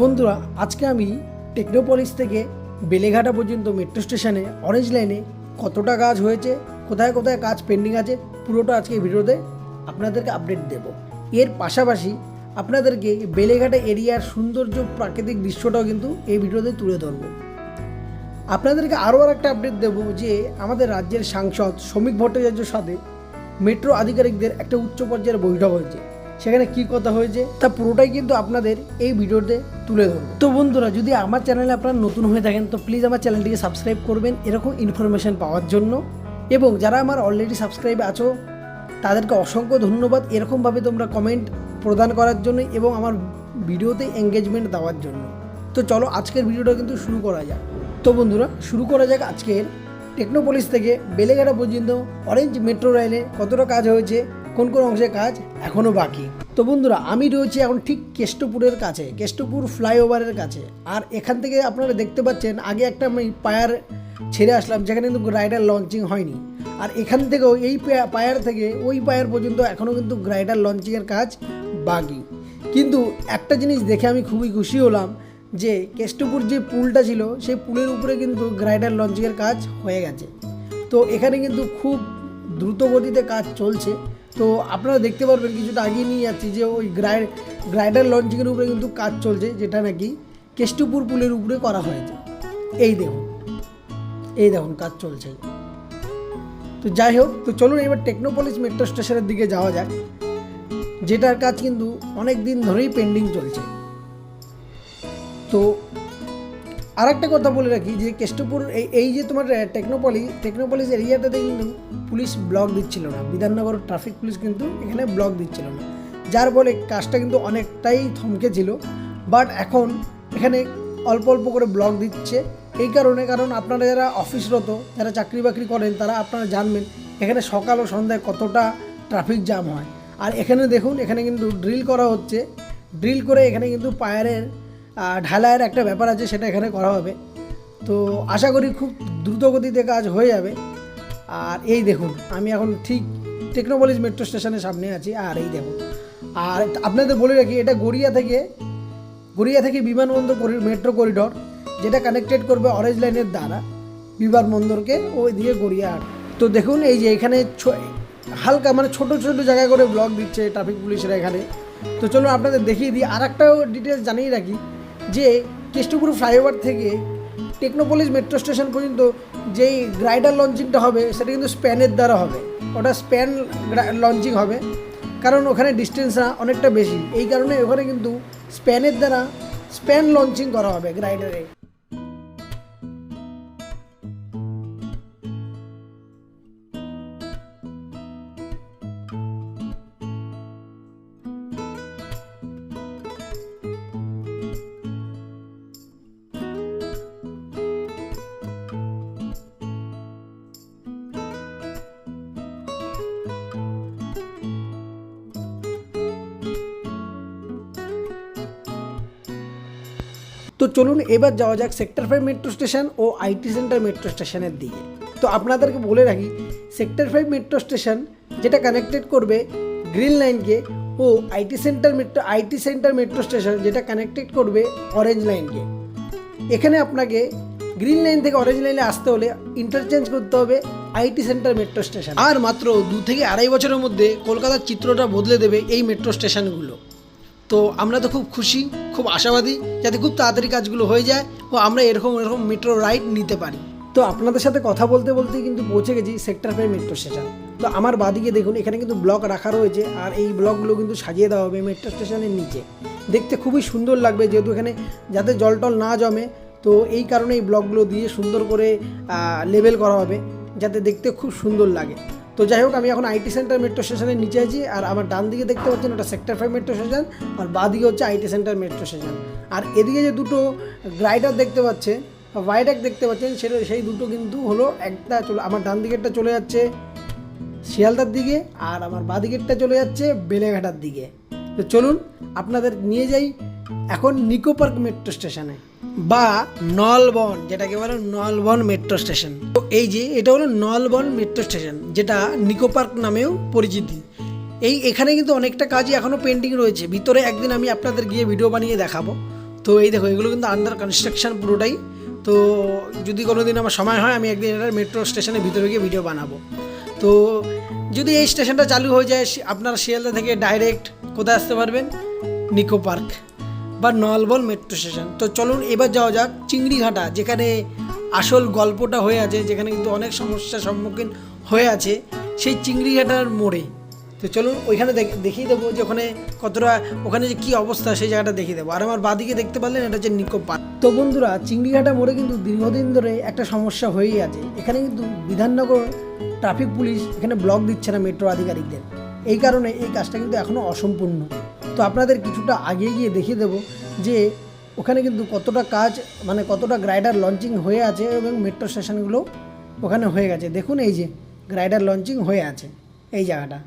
বন্ধুরা আজকে আমি টেকনোপলিস থেকে বেলেঘাটা পর্যন্ত মেট্রো স্টেশনে অরেঞ্জ লাইনে কতটা কাজ হয়েছে, কোথায় কোথায় কাজ পেন্ডিং আছে, পুরোটা আজকে এই ভিডিওতে আপনাদেরকে আপডেট দেব। এর পাশাপাশি আপনাদেরকে বেলেঘাটা এরিয়ার সৌন্দর্য প্রাকৃতিক দৃশ্যটাও কিন্তু এই ভিডিওতে তুলে ধরব। আপনাদেরকে আরও একটা আপডেট দেব যে আমাদের রাজ্যের সাংসদ শ্রমিক ভট্টাচার্যের সাথে মেট্রো আধিকারিকদের একটা উচ্চ পর্যায়ের বৈঠক হয়েছে। সেখানে কি কথা হয়েছে তা পুরোটাই কিন্তু আপনাদের এই ভিডিওতে তুলে ধরব। তো বন্ধুরা, যদি আমার চ্যানেলে আপনারা নতুন হয়ে থাকেন তো প্লিজ আমার চ্যানেলটিকে সাবস্ক্রাইব করবেন এরকম ইনফরমেশন পাওয়ার জন্য, এবং যারা আমার অলরেডি সাবস্ক্রাইবে আছো তাদেরকে অসংখ্য ধন্যবাদ এরকমভাবে তোমরা কমেন্ট প্রদান করার জন্য এবং আমার ভিডিওতে এঙ্গেজমেন্ট দেওয়ার জন্য। তো চলো আজকের ভিডিওটা কিন্তু শুরু করা যাক। তো বন্ধুরা শুরু করা যাক আজকের টেকনোপলিস থেকে বেলেঘাটা পর্যন্ত অরেঞ্জ মেট্রো রেলে কতটা কাজ হয়েছে, কোন কোন অংশে কাজ এখনও বাকি। তো বন্ধুরা আমি রয়েছি এখন ঠিক কেষ্টপুরের কাছে, কেষ্টপুর ফ্লাইওভারের কাছে। আর এখান থেকে আপনারা দেখতে পাচ্ছেন আগে একটা আমি পায়ার ছেড়ে আসলাম যেখানে কিন্তু গ্রাইডার লঞ্চিং হয়নি, আর এখান থেকেও এই পায়ার থেকে ওই পায়ার পর্যন্ত এখনও কিন্তু গ্রাইডার লঞ্চিংয়ের কাজ বাকি। কিন্তু একটা জিনিস দেখে আমি খুবই খুশি হলাম যে কেষ্টপুর যে পুলটা ছিল সেই পুলের উপরে কিন্তু গ্রাইডার লঞ্চিংয়ের কাজ হয়ে গেছে। তো এখানে কিন্তু খুব দ্রুত গতিতে কাজ চলছে। তো আপনারা দেখতে পারবেন কিছুটা আগিয়ে নিয়ে যাচ্ছি যে ওই গ্রাইডার লঞ্চিংয়ের উপরে কিন্তু কাজ চলছে, যেটা নাকি কেষ্টপুর পুলের উপরে করা হয়েছে। এই দেখুন কাজ চলছে। তো যাই হোক, তো চলুন এবার টেকনোপলিস মেট্রো স্টেশনের দিকে যাওয়া যাক, যেটার কাজ কিন্তু অনেক দিন ধরেই পেন্ডিং চলছে। তো আর একটা কথা বলে রাখি যে কেষ্টপুর এই যে তোমার টেকনোপলিস এরিয়াটাতে কিন্তু পুলিশ ব্লক দিচ্ছিল না, বিধাননগর ট্রাফিক পুলিশ কিন্তু এখানে ব্লক দিচ্ছিল না, যার ফলে কাজটা কিন্তু অনেকটাই থমকে ছিল। বাট এখন এখানে অল্প অল্প করে ব্লক দিচ্ছে। এই কারণ আপনারা যারা অফিসরত, যারা চাকরি বাকরি করেন তারা আপনারা জানবেন এখানে সকাল ও সন্ধ্যায় কতটা ট্রাফিক জ্যাম হয়। আর এখানে দেখুন এখানে কিন্তু ড্রিল করা হচ্ছে, ড্রিল করে এখানে কিন্তু পায়ারের ঢালাইয়ের একটা ব্যাপার আছে, সেটা এখানে করা হবে। তো আশা করি খুব দ্রুত গতিতে কাজ হয়ে যাবে। আর এই দেখুন আমি এখন ঠিক টেকনোপলিস মেট্রো স্টেশনের সামনে আছি। আর এই দেখুন, আর আপনাদের বলে রাখি এটা গড়িয়া থেকে বিমানবন্দর মেট্রো করিডর, যেটা কানেক্টেড করবে অরেঞ্জ লাইনের দ্বারা বিমানবন্দরকে ওই দিয়ে গড়িয়া। তো দেখুন এই যে এখানে হালকা মানে ছোট ছোট জায়গা করে ব্লক দিচ্ছে ট্রাফিক পুলিশরা এখানে। তো চলুন আপনাদের দেখিয়ে দিই। আর একটা ডিটেলস জানিয়ে রাখি যে কেষ্টপুর ফ্লাইওভার থেকে টেকনোপলিস মেট্রো স্টেশন পর্যন্ত যেই গ্রাইডার লঞ্চিংটা হবে সেটা কিন্তু স্প্যানের দ্বারা হবে, ওটা স্প্যান লঞ্চিং হবে, কারণ ওখানে ডিস্টেন্সটা অনেকটা বেশি। এই কারণে ওখানে কিন্তু স্প্যানের দ্বারা স্প্যান লঞ্চিং করা হবে গ্রাইডারে। তো চলুন এবার যাওয়া যাক সেক্টর 5 মেট্রো স্টেশন ও আইটি সেন্টার মেট্রো স্টেশনের দিকে। তো আপনাদেরকে বলে রাখি সেক্টর 5 মেট্রো স্টেশন যেটা কানেক্টেড করবে গ্রিন লাইনকে, ও আইটি সেন্টার মেট্রো স্টেশন যেটা কানেক্টেড করবে অরেঞ্জ লাইনকে। এখানে আপনাকে গ্রিন লাইন থেকে অরেঞ্জ লাইনে আসতে হলে ইন্টারচেঞ্জ করতে হবে আইটি সেন্টার মেট্রো স্টেশন। আর মাত্র 2 থেকে 2.5 বছরের মধ্যে কলকাতার চিত্রটা বদলে দেবে এই মেট্রো স্টেশনগুলো। তো আমরা তো খুব খুশি, খুব আশাবাদী যাতে খুব তাড়াতাড়ি কাজগুলো হয়ে যায় ও আমরা এরকম মেট্রো রাইড নিতে পারি। তো আপনাদের সাথে কথা বলতে কিন্তু পৌঁছে গেছি সেক্টর 5 মেট্রো স্টেশন। তো আমার বাদিকে দেখুন এখানে কিন্তু ব্লক রাখা রয়েছে, আর এই ব্লকগুলো কিন্তু সাজিয়ে দেওয়া হবে মেট্রো স্টেশনের নিচে। দেখতে খুবই সুন্দর লাগবে, যেহেতু এখানে যাতে জল টল না জমে, তো এই কারণে এই ব্লকগুলো দিয়ে সুন্দর করে লেবেল করা হবে যাতে দেখতে খুব সুন্দর লাগে। তো যাই হোক, আমি এখন আইটি সেন্টার মেট্রো স্টেশনের নিচে আছি, আর আমার ডান দিকে দেখতে পাচ্ছেন ওটা সেক্টর 5 মেট্রো স্টেশন, আর বাঁ দিকে হচ্ছে আইটি সেন্টার মেট্রো স্টেশন। আর এদিকে যে দুটো গ্রাইডার দেখতে পাচ্ছেন বা ভাইডাক দেখতে পাচ্ছেন সেই দুটো কিন্তু হলো একটা আমার ডান দিকেরটা চলে যাচ্ছে শিয়ালদার দিকে, আর আমার বাঁ দিকেরটা চলে যাচ্ছে বেলেঘাটার দিকে। তো চলুন আপনাদের নিয়ে যাই এখন নিকো পার্ক মেট্রো স্টেশনে বা নলবন, যেটাকে বলে নলবন মেট্রো স্টেশন। তো এই যে এটা হলো নলবন মেট্রো স্টেশন, যেটা নিকো পার্ক নামেও পরিচিতি। এখানে কিন্তু অনেকটা কাজই এখনও পেন্ডিং রয়েছে। ভিতরে একদিন আমি আপনাদের গিয়ে ভিডিও বানিয়ে দেখাবো। তো এই দেখো এগুলো কিন্তু আন্ডার কনস্ট্রাকশন পুরোটাই। তো যদি কোনো দিন আমার সময় হয় আমি একদিন এটা মেট্রো স্টেশনের ভিতরে গিয়ে ভিডিও বানাবো। তো যদি এই স্টেশনটা চালু হয়ে যায় আপনারা শিয়ালদা থেকে ডাইরেক্ট কোথায় আসতে পারবেন, নিকো পার্ক বা নলবল মেট্রো স্টেশন। তো চলুন এবার যাওয়া যাক চিংড়িঘাটা, যেখানে আসল গল্পটা হয়ে আছে, যেখানে কিন্তু অনেক সমস্যার সম্মুখীন হয়ে আছে সেই চিংড়িঘাটার মোড়ে। তো চলুন ওইখানে দেখিয়ে দেবো যে ওখানে কতটা, ওখানে যে কী অবস্থা সেই জায়গাটা দেখিয়ে দেবো। আর আমার বাদিকে দেখতে পারলেন এটা হচ্ছে নিকো পার্ক। তো বন্ধুরা চিংড়িঘাটা মোড়ে কিন্তু দীর্ঘদিন ধরে একটা সমস্যা হয়েই আছে। এখানে কিন্তু বিধাননগর ট্রাফিক পুলিশ এখানে ব্লক দিচ্ছে না মেট্রো আধিকারিকদের, এই কারণে এই কাজটা কিন্তু এখনও অসম্পূর্ণ। তো আপনাদের কিছুটা আগে গিয়ে দেখিয়ে দেবো যে ওখানে কিন্তু কতটা কাজ, মানে কতটা গ্রাইডার লঞ্চিং হয়ে আছে এবং মেট্রো স্টেশনগুলো ওখানে হয়ে গেছে। দেখুন এই যে গ্রাইডার লঞ্চিং হয়ে আছে এই জায়গাটা।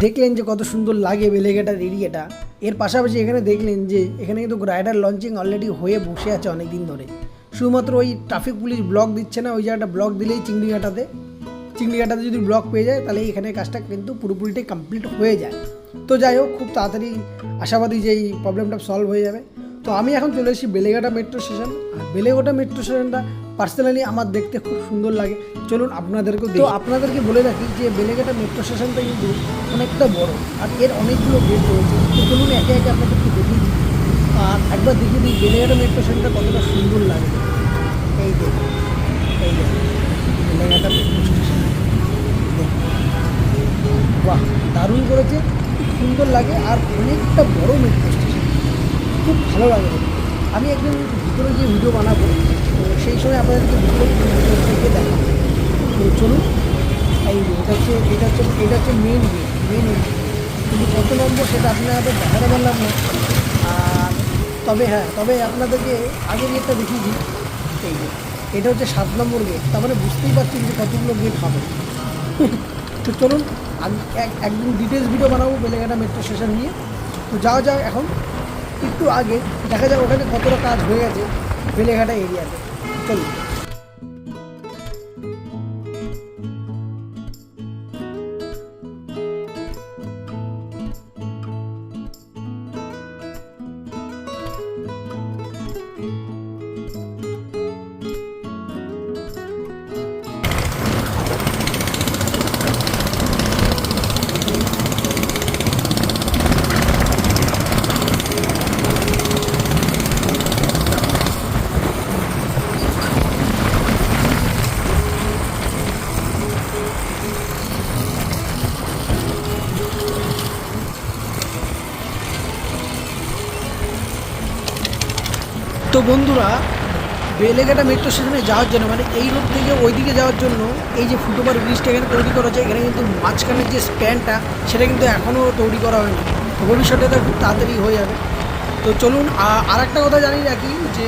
দেখলেন যে কত সুন্দর লাগে বেলেঘাটার এরিয়াটা। এর পাশাপাশি এখানে দেখলেন যে এখানে কিন্তু রাইডার লঞ্চিং অলরেডি হয়ে বসে আছে অনেক দিন ধরে, শুধুমাত্র ওই ট্রাফিক পুলিশ ব্লক দিচ্ছে না। ওই জায়গাটা ব্লক দিলেই চিংড়িঘাটাতে যদি ব্লক পেয়ে যায় তাহলে এখানে কাজটা কিন্তু পুরোপুরিটাই কমপ্লিট হয়ে যায়। তো যাই হোক, খুব তাড়াতাড়ি আশাবাদী যে এই প্রবলেমটা সলভ হয়ে যাবে। তো আমি এখন চলে এসেছি বেলেঘাটা মেট্রো স্টেশন। আর বেলেঘাটা মেট্রো স্টেশনটা পার্সোনালি আমার দেখতে খুব সুন্দর লাগে। চলুন আপনাদেরকে বলে রাখি যে বেলেঘাটা মেট্রো স্টেশনটা কিন্তু অনেকটা বড় আর এর অনেকগুলো গেট রয়েছে। তো চলুন একে একে আপনাদেরকে দেখিয়ে দিই আর একবার দেখিয়ে দিই বেলেঘাটা মেট্রো স্টেশনটা কতটা সুন্দর লাগে। এই দেখুন বেলেঘাটা মেট্রো স্টেশন, বাহ দারুণ করেছে, খুব সুন্দর লাগে আর অনেকটা বড় মেট্রো স্টেশন, খুব ভালো লাগে। আমি একদিন ভিতরে গিয়ে ভিডিও বানাবো, তো সেই সময় আপনাদেরকে ভিতরে থেকে দেখাবো। তো চলুন এই এটা হচ্ছে মেন গেট, কিন্তু কত নম্বর সেটা আপনাদের দেখাতে পারলাম না। আর তবে আপনাদেরকে আগের গেটটা দেখিয়ে দিই। এই গেট, এটা হচ্ছে 7 নম্বর গেট, তার মানে বুঝতেই পারছেন যে কতগুলো গেট হবে। তো চলুন একদিন ডিটেলস ভিডিও বানাবো বেলেঘাটা মেট্রো স্টেশন নিয়ে। তো যাওয়া যাক এখন একটু আগে, দেখা যাক ওখানে কতটা কাজ হয়ে গেছে বেলেঘাটা এরিয়াতে। চলুন। তো বন্ধুরা বেলেঘাটা মেট্রো স্টেশনে যাওয়ার জন্য, মানে এই রোড থেকে ওই দিকে যাওয়ার জন্য এই যে ফুটওভার ব্রিজটা এখানে তৈরি করা হচ্ছে, এখানে কিন্তু মাঝখানের যে স্প্যানটা সেটা কিন্তু এখনও তৈরি করা হয়নি। ভবিষ্যতে তো খুব তাড়াতাড়ি হয়ে যাবে। তো চলুন আর একটা কথা জানিয়ে রাখি যে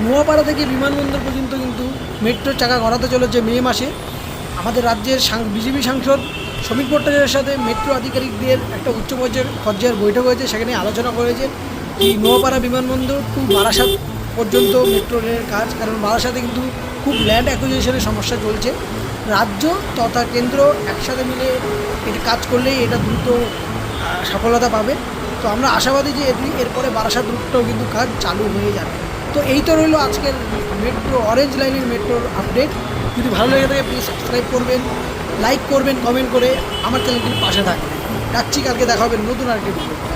নোয়াপাড়া থেকে বিমানবন্দর পর্যন্ত কিন্তু মেট্রোর চাকা গড়াতে চলেছে মে মাসে। আমাদের রাজ্যের বিজেপি সাংসদ শ্রমিক ভট্টাচার্যের সাথে মেট্রো আধিকারিকদের একটা উচ্চ পর্যায়ের বৈঠক হয়েছে, সেখানে আলোচনা করেছে কি নোয়াপাড়া বিমানবন্দর টু বারাসাত পর্যন্ত মেট্রো রেলের কাজ, কারণ বারাসাতে কিন্তু খুব ল্যান্ড অ্যাকুইজিশনের সমস্যা চলছে। রাজ্য তথা কেন্দ্র একসাথে মিলে এটা কাজ করলেই এটা দ্রুত সফলতা পাবে। তো আমরা আশাবাদী যে এরপরে বারাসাত রুটটাও কিন্তু কাজ চালু হয়ে যাবে। তো এই তো রইল আজকের মেট্রো অরেঞ্জ লাইনের মেট্রোর আপডেট। যদি ভালো লেগে থাকে প্লিজ সাবস্ক্রাইব করবেন, লাইক করবেন, কমেন্ট করে আমার চ্যানেলটির পাশে থাকবেন। রাখছি, কালকে দেখা হবে নতুন আরেকটি ভিডিও।